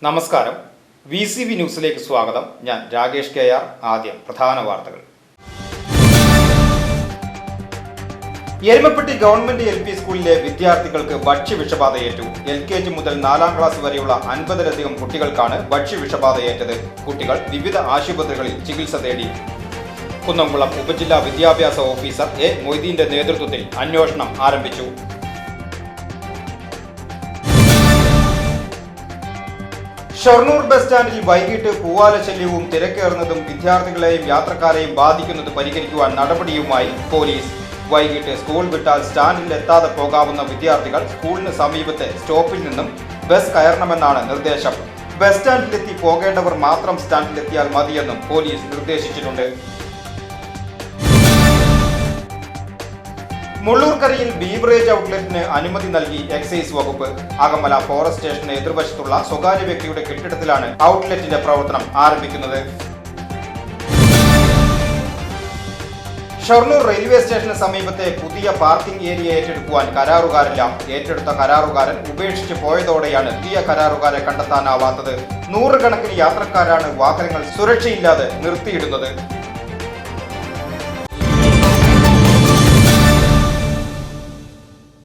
നമസ്കാരം. VCV ന്യൂസിലേക്ക് സ്വാഗതം. ഞാൻ രാകേഷ് KR. ആദ്യം പ്രധാന വാർത്തകൾ. എരുമപ്പെട്ടി ഗവൺമെന്റ് LP സ്കൂളിലെ വിദ്യാർത്ഥികൾക്ക് ഭക്ഷ്യവിഷബാധയേറ്റു. LKG മുതൽ 4ാം ക്ലാസ് വരെയുള്ള 50-ലധികം കുട്ടികൾക്കാണ് ഭക്ഷ്യവിഷബാധയേറ്റത്. കുട്ടികൾ വിവിധ ആശുപത്രികളിൽ ചികിത്സ തേടി. കുന്നംകുളം ഉപജില്ലാ വിദ്യാഭ്യാസ ഓഫീസർ A. മൊയ്തീന്റെ നേതൃത്വത്തിൽ അന്വേഷണം ആരംഭിച്ചു. ഷൊർണൂർ ബസ് സ്റ്റാൻഡിൽ വൈകിട്ട് പൂവാലശല്യവും തിരക്കേറുന്നതും വിദ്യാർത്ഥികളെയും യാത്രക്കാരെയും ബാധിക്കുന്നത് പരിഹരിക്കുവാൻ നടപടിയുമായി പോലീസ്. വൈകിട്ട് സ്കൂൾ വിട്ടാൽ സ്റ്റാൻഡിൽ എത്താതെ പോകാവുന്ന വിദ്യാർത്ഥികൾ സ്കൂളിന് സമീപത്തെ സ്റ്റോപ്പിൽ നിന്നും ബസ് കയറണമെന്നാണ് നിർദ്ദേശം. ബസ് സ്റ്റാൻഡിലെത്തി പോകേണ്ടവർ മാത്രം സ്റ്റാൻഡിലെത്തിയാൽ മതിയെന്നും പോലീസ് നിർദ്ദേശിച്ചിട്ടുണ്ട്. മുള്ളൂർക്കരയിൽ ബീവറേജ് ഔട്ട്ലെറ്റിന് അനുമതി നൽകി എക്സൈസ് വകുപ്പ്. അകമല ഫോറസ്റ്റ് സ്റ്റേഷന് എതിർവശത്തുള്ള സ്വകാര്യ വ്യക്തിയുടെ കെട്ടിടത്തിലാണ് ഔട്ട്ലെറ്റിന്റെ പ്രവർത്തനം ആരംഭിക്കുന്നത്. ഷൊർണൂർ റെയിൽവേ സ്റ്റേഷന് സമീപത്തെ പുതിയ പാർക്കിംഗ് ഏരിയ ഏറ്റെടുക്കുവാൻ കരാറുകാരില്ല. ഏറ്റെടുത്ത കരാറുകാരൻ ഉപേക്ഷിച്ച് പോയതോടെയാണ് പുതിയ കരാറുകാരെ കണ്ടെത്താനാവാത്തത്. 100 കണക്കിന് യാത്രക്കാരാണ് വാഹനങ്ങൾ സുരക്ഷയില്ലാതെ നിർത്തിയിടുന്നത്.